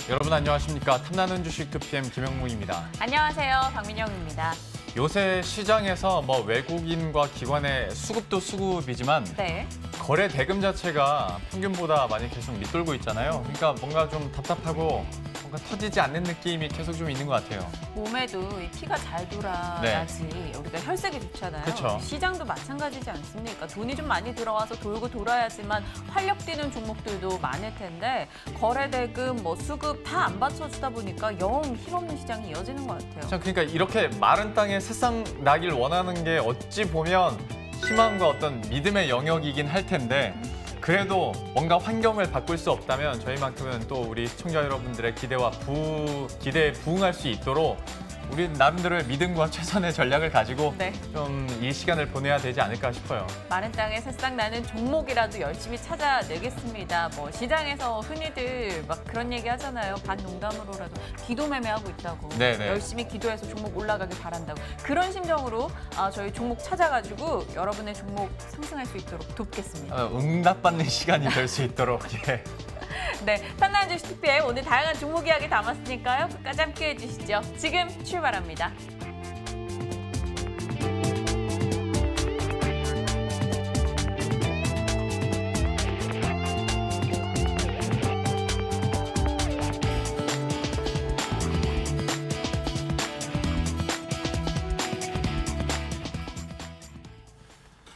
여러분 안녕하십니까? 탐나는 주식 2PM 김영무입니다. 안녕하세요. 박민영입니다. 요새 시장에서 외국인과 기관의 수급도 수급이지만 네. 거래 대금 자체가 평균보다 많이 계속 밑돌고 있잖아요. 그러니까 뭔가 좀 답답하고 뭔가 터지지 않는 느낌이 계속 좀 있는 것 같아요. 몸에도 이 피가 잘 돌아야지 우리가 혈색이 좋잖아요. 그쵸. 시장도 마찬가지지 않습니까? 돈이 좀 많이 들어와서 돌고 돌아야지만 활력 뛰는 종목들도 많을 텐데 거래 대금, 수급 다 안 받쳐주다 보니까 영 힘없는 시장이 이어지는 것 같아요. 참 그러니까 이렇게 마른 땅에 새싹 나길 원하는 게 어찌 보면 희망과 어떤 믿음의 영역이긴 할 텐데 그래도 뭔가 환경을 바꿀 수 없다면 저희만큼은 또 우리 시청자 여러분들의 기대에 부응할 수 있도록 우리 나름대로의 믿음과 최선의 전략을 가지고 네. 좀 이 시간을 보내야 되지 않을까 싶어요. 마른 땅에 새싹 나는 종목이라도 열심히 찾아내겠습니다. 시장에서 흔히들 그런 얘기 하잖아요. 반농담으로라도 기도 매매하고 있다고. 네네. 열심히 기도해서 종목 올라가길 바란다고. 그런 심정으로 저희 종목 찾아가지고 여러분의 종목 상승할 수 있도록 돕겠습니다. 응답받는 시간이 될 수 있도록. 예. 네, 탐나는 주식 TPM 오늘 다양한 종목 이야기 담았으니까요. 끝까지 함께해 주시죠. 지금 출발합니다.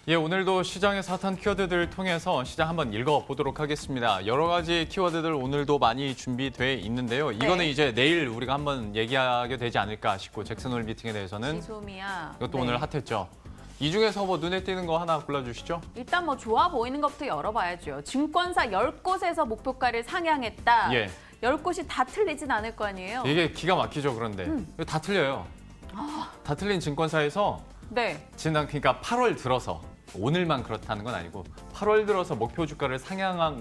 예, 오늘도 시장에서 핫한 키워드들을 통해서 시장 한번 읽어보도록 하겠습니다. 여러 가지 키워드들 오늘도 많이 준비돼 있는데요. 이거는 이제 내일 우리가 한번 얘기하게 되지 않을까 싶고 잭슨홀 미팅에 대해서는 지소미아. 이것도 오늘 핫했죠. 이 중에서 눈에 띄는 거 하나 골라주시죠. 일단 좋아 보이는 것부터 열어봐야죠. 증권사 10곳에서 목표가를 상향했다. 예. 10곳이 다 틀리진 않을 거 아니에요? 이게 기가 막히죠, 그런데. 이거 다 틀려요. 다 틀린 증권사에서 네. 지난 그러니까 8월 들어서 오늘만 그렇다는 건 아니고 8월 들어서 목표 주가를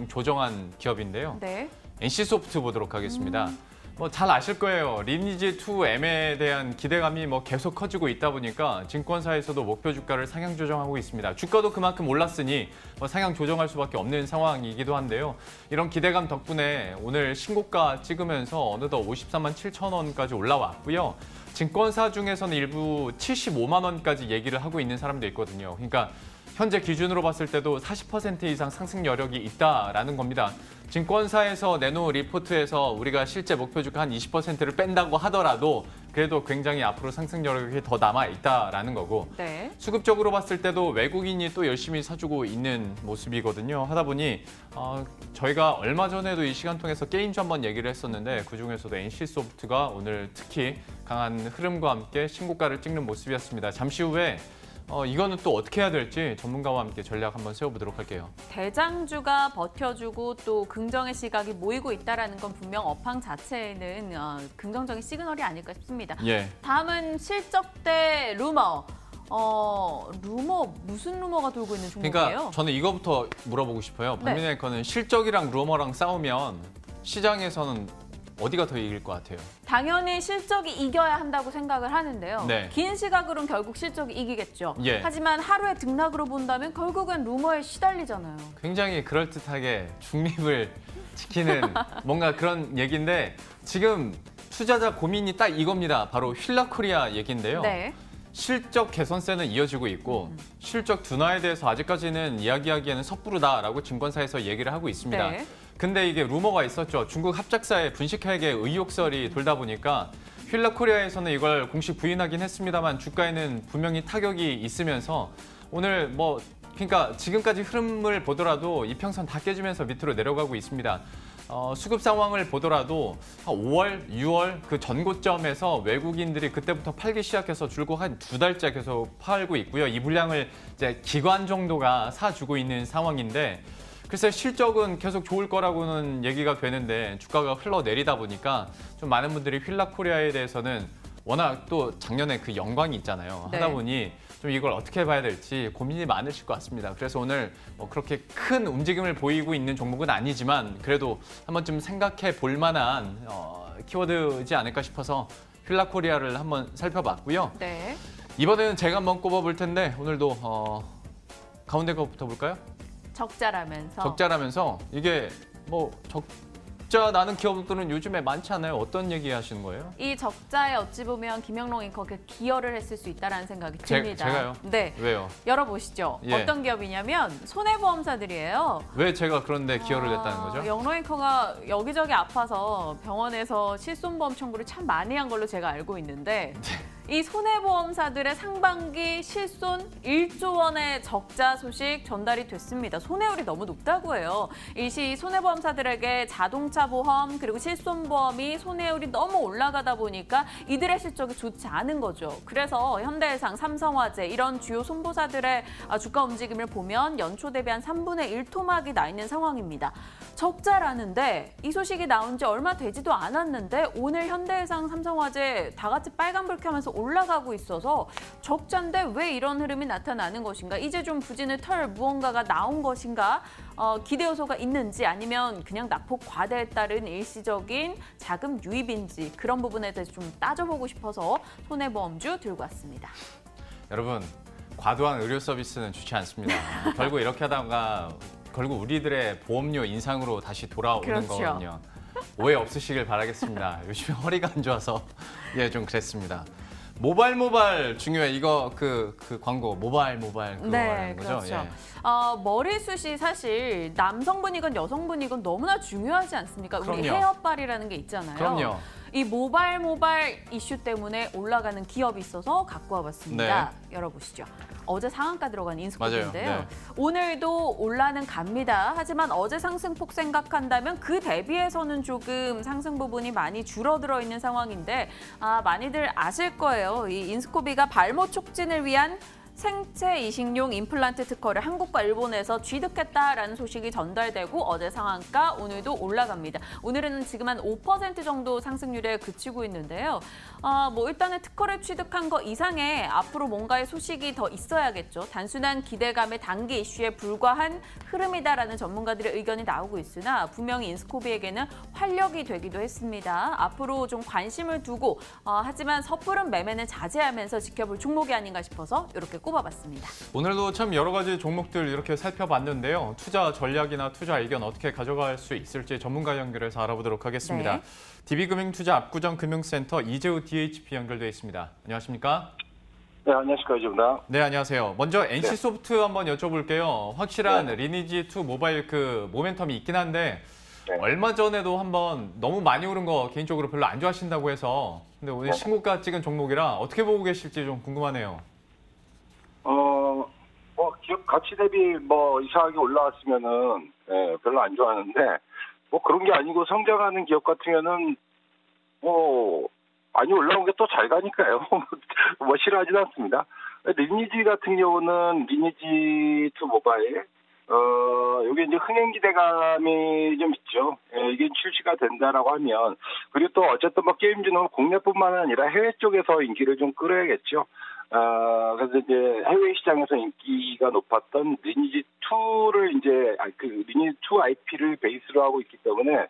조정한 기업인데요. 네. NC소프트 보도록 하겠습니다. 잘 아실 거예요. 리니지2M에 대한 기대감이 계속 커지고 있다 보니까 증권사에서도 목표 주가를 상향 조정하고 있습니다. 주가도 그만큼 올랐으니 상향 조정할 수밖에 없는 상황이기도 한데요. 이런 기대감 덕분에 오늘 신고가 찍으면서 어느덧 54만 7천 원까지 올라왔고요. 증권사 중에서는 일부 75만 원까지 얘기를 하고 있는 사람도 있거든요. 그러니까 현재 기준으로 봤을 때도 40% 이상 상승 여력이 있다라는 겁니다. 증권사에서 내놓은 리포트에서 우리가 실제 목표 주가 한 20%를 뺀다고 하더라도 그래도 굉장히 앞으로 상승 여력이 더 남아 있다라는 거고 네. 수급적으로 봤을 때도 외국인이 또 열심히 사주고 있는 모습이거든요. 하다 보니 저희가 얼마 전에도 이 시간 통해서 게임주 한번 얘기를 했었는데 그중에서도 NC소프트가 오늘 특히 강한 흐름과 함께 신고가를 찍는 모습이었습니다. 잠시 후에 이거는 또 어떻게 해야 될지 전문가와 함께 전략 한번 세워보도록 할게요. 대장주가 버텨주고 또 긍정의 시각이 모이고 있다는 건 분명 업황 자체에는 긍정적인 시그널이 아닐까 싶습니다. 예. 다음은 실적대 루머. 무슨 루머가 돌고 있는 종목이에요? 그러니까 저는 이거부터 물어보고 싶어요. 네. 박민혜 앵커는 실적이랑 루머랑 싸우면 시장에서는 어디가 더 이길 것 같아요? 당연히 실적이 이겨야 한다고 생각을 하는데요. 네. 긴 시각으로는 결국 실적이 이기겠죠. 예. 하지만 하루의 등락으로 본다면 결국은 루머에 시달리잖아요. 굉장히 그럴듯하게 중립을 지키는 뭔가 그런 얘기인데 지금 투자자 고민이 딱 이겁니다. 바로 휠라코리아 얘기인데요. 네. 실적 개선세는 이어지고 있고 실적 둔화에 대해서 아직까지는 이야기하기에는 섣부르다라고 증권사에서 얘기를 하고 있습니다. 네. 근데 이게 루머가 있었죠. 중국 합작사의 분식회계 의혹설이 돌다 보니까 휠라코리아에서는 이걸 공식 부인하긴 했습니다만 주가에는 분명히 타격이 있으면서 오늘 그러니까 지금까지 흐름을 보더라도 이평선 다 깨지면서 밑으로 내려가고 있습니다. 수급 상황을 보더라도 5월, 6월 그 전고점에서 외국인들이 그때부터 팔기 시작해서 줄곧 한 2달째 계속 팔고 있고요. 이 물량을 이제 기관 정도가 사주고 있는 상황인데 글쎄 실적은 계속 좋을 거라고는 얘기가 되는데 주가가 흘러내리다 보니까 좀 많은 분들이 휠라코리아에 대해서는 워낙 또 작년에 그 영광이 있잖아요. 네. 하다 보니 좀 이걸 어떻게 봐야 될지 고민이 많으실 것 같습니다. 그래서 오늘 그렇게 큰 움직임을 보이고 있는 종목은 아니지만 그래도 한번 좀 생각해 볼 만한 키워드이지 않을까 싶어서 휠라코리아를 한번 살펴봤고요. 네. 이번에는 제가 한번 꼽아볼 텐데 오늘도 가운데 거부터 볼까요? 적자라면서. 적자라면서 이게 적자 나는 기업들은 요즘에 많지 않아요? 어떤 얘기 하시는 거예요? 이 적자에 어찌 보면 김영롱이 거기에 기여를 했을 수 있다는 생각이 듭니다. 제가요? 네. 왜요? 열어보시죠. 예. 어떤 기업이냐면 손해보험사들이에요. 왜 제가 그런데 기여를 했다는 거죠? 영롱이커가 여기저기 아파서 병원에서 실손보험 청구를 참 많이 한 걸로 제가 알고 있는데 이 손해보험사들의 상반기 실손 1조 원의 적자 소식 전달이 됐습니다. 손해율이 너무 높다고 해요. 일시 손해보험사들에게 자동차 보험 그리고 실손보험이 손해율이 너무 올라가다 보니까 이들의 실적이 좋지 않은 거죠. 그래서 현대해상, 삼성화재 이런 주요 손보사들의 주가 움직임을 보면 연초 대비 한 3분의 1 토막이 나 있는 상황입니다. 적자라는데 이 소식이 나온 지 얼마 되지도 않았는데 오늘 현대해상, 삼성화재 다 같이 빨간불 켜면서 올라가고 있어서 적자인데 왜 이런 흐름이 나타나는 것인가? 이제 좀 부진을 털 무언가가 나온 것인가? 기대 요소가 있는지 아니면 그냥 낙폭 과대에 따른 일시적인 자금 유입인지 그런 부분에 대해서 좀 따져보고 싶어서 손해보험주 들고 왔습니다. 여러분, 과도한 의료 서비스는 좋지 않습니다. 결국 이렇게 하다가 결국 우리들의 보험료 인상으로 다시 돌아오는 그렇죠. 거거든요. 오해 없으시길 바라겠습니다. 요즘에 허리가 안 좋아서 좀 그랬습니다. 모발 중요해. 이거 그 광고 모발 그거 말하는 거죠? 그렇죠. 예. 머리숱이 사실 남성분이건 여성분이건 너무나 중요하지 않습니까? 우리 그럼요. 헤어빨이라는 게 있잖아요. 그럼요. 이 모발 이슈 때문에 올라가는 기업이 있어서 갖고 와봤습니다. 열어보시죠. 어제 상한가 들어간 인스코비인데요. 맞아요. 네. 오늘도 올라는 갑니다. 하지만 어제 상승폭 생각한다면 그 대비해서는 조금 상승 부분이 많이 줄어들어 있는 상황인데 많이들 아실 거예요. 이 인스코비가 발모 촉진을 위한 생체 이식용 임플란트 특허를 한국과 일본에서 취득했다라는 소식이 전달되고 어제 상한가 오늘도 올라갑니다. 오늘은 지금 한 5% 정도 상승률에 그치고 있는데요. 일단은 특허를 취득한 거 이상의 앞으로 뭔가의 소식이 더 있어야겠죠. 단순한 기대감의 단기 이슈에 불과한 흐름이다라는 전문가들의 의견이 나오고 있으나 분명히 인스코비에게는 활력이 되기도 했습니다. 앞으로 좀 관심을 두고 하지만 섣부른 매매는 자제하면서 지켜볼 종목이 아닌가 싶어서 이렇게 꼽아봤습니다. 오늘도 참 여러 가지 종목들 이렇게 살펴봤는데요. 투자 전략이나 투자 의견 어떻게 가져갈 수 있을지 전문가 연결해서 알아보도록 하겠습니다. 네. DB금융투자 압구정금융센터 이재우 DHP 연결돼 있습니다. 안녕하십니까? 네, 안녕하십니까, 이재우입니다. 네, 안녕하세요. 먼저 NC소프트 한번 여쭤볼게요. 확실한 리니지2 모바일 그 모멘텀이 있긴 한데 얼마 전에도 한번 너무 많이 오른 거 개인적으로 별로 안 좋아하신다고 해서 근데 오늘 신고가 찍은 종목이라 어떻게 보고 계실지 좀 궁금하네요. 기업 가치 대비 이상하게 올라왔으면은, 별로 안 좋아하는데, 그런 게 아니고 성장하는 기업 같으면은, 많이 올라온 게 또 잘 가니까요. 싫어하지는 않습니다. 리니지 같은 경우는 리니지2 모바일, 요게 이제 흥행 기대감이 좀 있죠. 이게 출시가 된다라고 하면, 그리고 또 어쨌든 게임주는 국내뿐만 아니라 해외 쪽에서 인기를 좀 끌어야겠죠. 그래서 이제 해외 시장에서 인기가 높았던 리니지2를 리니지2 IP를 베이스로 하고 있기 때문에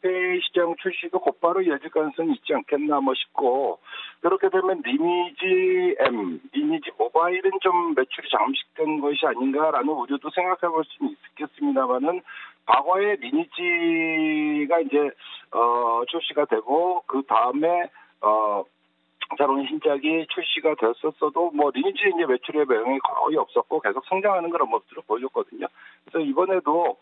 해외 시장 출시도 곧바로 이어질 가능성이 있지 않겠나 싶고, 그렇게 되면 리니지 모바일은 좀 매출이 잠식된 것이 아닌가라는 우려도 생각해 볼 수는 있겠습니다만은, 과거에 리니지가 이제, 출시가 되고, 그 다음에, 새로운 신작이 출시가 됐었어도 리니지 이제 매출의 영향이 거의 없었고 계속 성장하는 그런 모습으로 보여줬거든요. 그래서 이번에도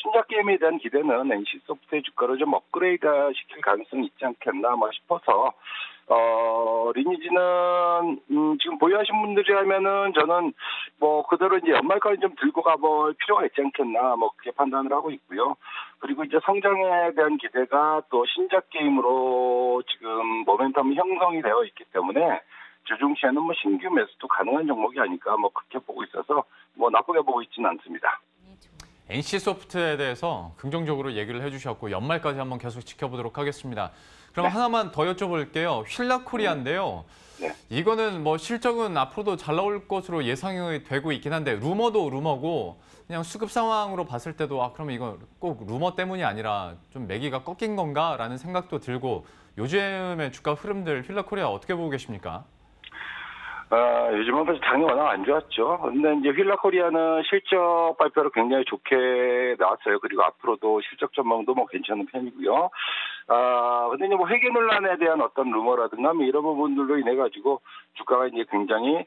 신작 게임에 대한 기대는 NC소프트의 주가를 좀 업그레이드 시킬 가능성이 있지 않겠나 싶어서 리니지는 지금 보유하신 분들이라면은 저는 그대로 이제 연말까지 좀 들고 가볼 필요가 있지 않겠나 그렇게 판단을 하고 있고요. 그리고 이제 성장에 대한 기대가 또 신작 게임으로 지금 모멘텀 형성이 되어 있기 때문에 주중시에는 신규 매수도 가능한 종목이 아닐까 그렇게 보고 있어서 나쁘게 보고 있지는 않습니다. NC소프트에 대해서 긍정적으로 얘기를 해주셨고 연말까지 한번 계속 지켜보도록 하겠습니다. 그럼 하나만 더 여쭤볼게요. 휠라코리아인데요. 이거는 실적은 앞으로도 잘 나올 것으로 예상이 되고 있긴 한데 루머도 루머고 그냥 수급 상황으로 봤을 때도 그러면 이거 꼭 루머 때문이 아니라 좀 매기가 꺾인 건가라는 생각도 들고 요즘의 주가 흐름들 휠라코리아 어떻게 보고 계십니까? 요즘은 벌써 장이 워낙 안 좋았죠. 근데 이제 휠라코리아는 실적 발표를 굉장히 좋게 나왔어요. 그리고 앞으로도 실적 전망도 뭐 괜찮은 편이고요. 근데 이제 뭐 회계 논란에 대한 어떤 루머라든가 뭐 이런 부분들로 인해 가지고 주가가 이제 굉장히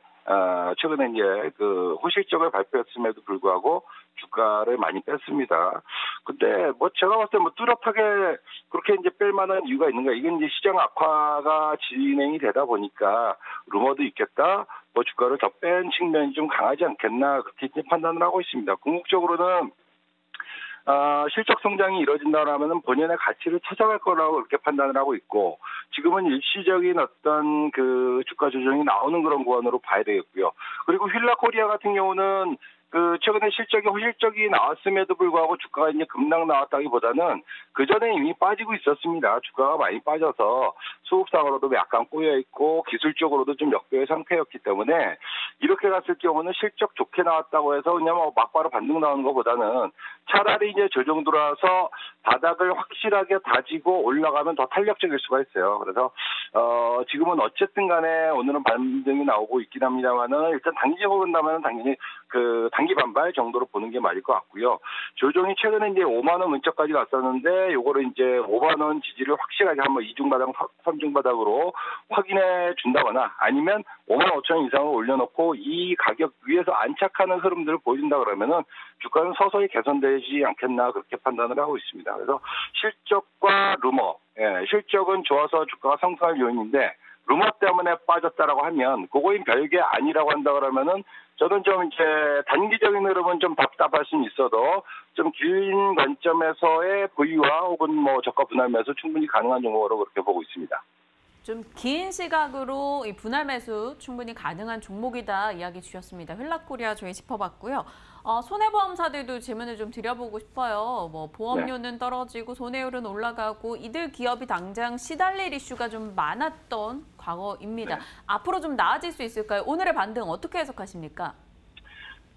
최근에 이제 그 호실적을 발표했음에도 불구하고 주가를 많이 뺐습니다. 근데 뭐 제가 봤을 때 뭐 뚜렷하게 그렇게 이제 뺄 만한 이유가 있는가? 이건 이제 시장 악화가 진행이 되다 보니까 루머도 있겠다. 뭐 주가를 더 뺀 측면이 좀 강하지 않겠나 그렇게 이제 판단을 하고 있습니다. 궁극적으로는 실적 성장이 이루어진다라면은 본연의 가치를 찾아갈 거라고 그렇게 판단을 하고 있고 지금은 일시적인 어떤 그 주가 조정이 나오는 그런 구간으로 봐야 되겠고요. 그리고 휠라코리아 같은 경우는 그 최근에 실적이 호실적이 나왔음에도 불구하고 주가가 이제 급락 나왔다기보다는 그 전에 이미 빠지고 있었습니다. 주가가 많이 빠져서 수급상으로도 약간 꼬여 있고 기술적으로도 좀 역배의 상태였기 때문에 이렇게 갔을 경우는 실적 좋게 나왔다고 해서 그냥 뭐 막바로 반등 나오는 것보다는 차라리 이제 조정 들어와서 바닥을 확실하게 다지고 올라가면 더 탄력적일 수가 있어요. 그래서 지금은 어쨌든 간에 오늘은 반등이 나오고 있긴 합니다만은 일단 단기적으로 본다면 당연히 그 단기 반발 정도로 보는 게 맞을 것 같고요. 조정이 최근에 이제 5만 원 근처까지 갔었는데 요거를 이제 5만 원 지지를 확실하게 한번 이중 바닥, 삼중 바닥으로 확인해 준다거나 아니면 5만 5천 원 이상을 올려놓고 이 가격 위에서 안착하는 흐름들을 보여준다 그러면은 주가는 서서히 개선되지 않겠나 그렇게 판단을 하고 있습니다. 그래서 실적과 루머, 실적은 좋아서 주가가 상승할 요인인데 루머 때문에 빠졌다라고 하면 그거인 별게 아니라고 한다 그러면은 저는 좀 이제 단기적인 흐름은 좀 답답할 수는 있어도 좀 긴 관점에서의 보유와 혹은 뭐 저가 분할 매수 충분히 가능한 종목으로 그렇게 보고 있습니다. 좀 긴 시각으로 이 분할 매수 충분히 가능한 종목이다 이야기 주셨습니다. 휠라코리아 저희 짚어봤고요. 손해보험사들도 질문을 좀 드려보고 싶어요. 뭐 보험료는 떨어지고 손해율은 올라가고 이들 기업이 당장 시달릴 이슈가 좀 많았던 과거입니다. 앞으로 좀 나아질 수 있을까요? 오늘의 반등 어떻게 해석하십니까?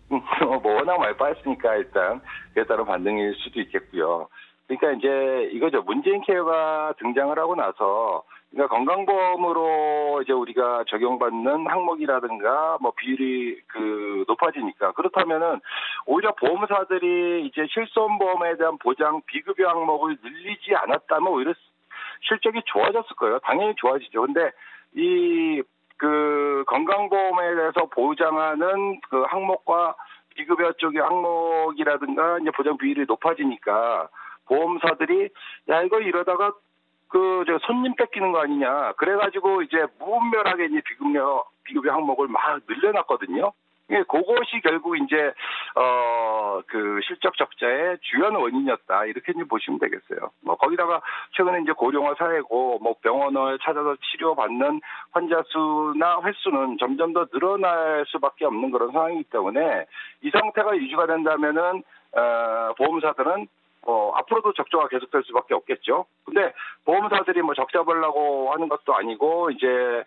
뭐 워낙 많이 빠졌으니까 일단 그에 따른 반등일 수도 있겠고요. 그러니까 이제 이거죠. 문재인 케어가 등장을 하고 나서 그러니까 건강보험으로 이제 우리가 적용받는 항목이라든가 뭐 비율이 그 높아지니까 그렇다면은 오히려 보험사들이 이제 실손보험에 대한 보장 비급여 항목을 늘리지 않았다면 오히려 실적이 좋아졌을 거예요. 당연히 좋아지죠. 근데 이 그 건강보험에 대해서 보장하는 그 항목과 비급여 쪽의 항목이라든가 이제 보장 비율이 높아지니까 보험사들이 야 이거 이러다가 그 저 손님 뺏기는 거 아니냐 그래가지고 이제 무분별하게 이제 비급여 항목을 막 늘려놨거든요. 예, 그것이 결국 이제 그 실적 적자의 주요 원인이었다 이렇게 이제 보시면 되겠어요. 뭐 거기다가 최근에 이제 고령화 사회고 뭐 병원을 찾아서 치료받는 환자 수나 횟수는 점점 더 늘어날 수밖에 없는 그런 상황이기 때문에 이 상태가 유지가 된다면은 보험사들은 앞으로도 적자가 계속될 수밖에 없겠죠. 근데 보험사들이 뭐 적자 보려고 하는 것도 아니고 이제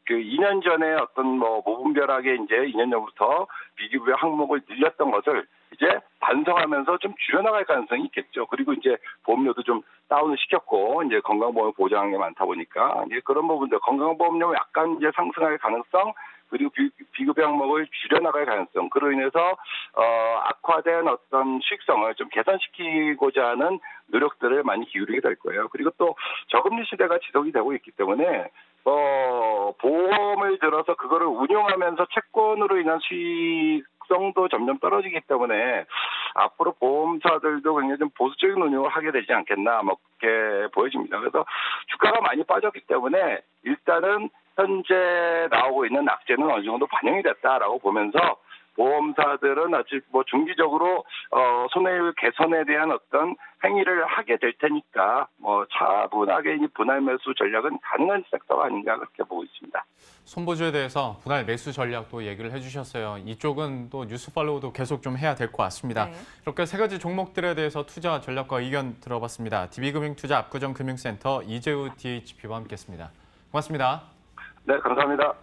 그 2년 전에 어떤 뭐 무분별하게 이제 2년 전부터 비급여 항목을 늘렸던 것을 이제 반성하면서 좀 줄여나갈 가능성이 있겠죠. 그리고 이제 보험료도 좀 다운을 시켰고 이제 건강보험 보장한 게 많다 보니까 이제 그런 부분들 건강보험료 약간 이제 상승할 가능성 그리고 비급여 항목을 줄여나갈 가능성 그로 인해서 악화된 어떤 수익성을 좀 개선시키고자 하는 노력들을 많이 기울이게 될 거예요. 그리고 또 저금리 시대가 지속이 되고 있기 때문에 보험을 들어서 그거를 운용하면서 채권으로 인한 수익성도 점점 떨어지기 때문에 앞으로 보험사들도 굉장히 좀 보수적인 운용을 하게 되지 않겠나 뭐 그렇게 보여집니다. 그래서 주가가 많이 빠졌기 때문에 일단은 현재 나오고 있는 악재는 어느 정도 반영이 됐다라고 보면서 보험사들은 아직 뭐 중기적으로 손해율 개선에 대한 어떤 행위를 하게 될 테니까 뭐 차분하게 이 분할 매수 전략은 가능한 섹터가 아닌가 그렇게 보고 있습니다. 손보주에 대해서 분할 매수 전략도 얘기를 해주셨어요. 이쪽은 또 뉴스 팔로우도 계속 좀 해야 될 것 같습니다. 네. 이렇게 세 가지 종목들에 대해서 투자 전략과 의견 들어봤습니다. DB금융투자 압구정금융센터 이재우 DHP와 함께했습니다. 고맙습니다. 네, 감사합니다.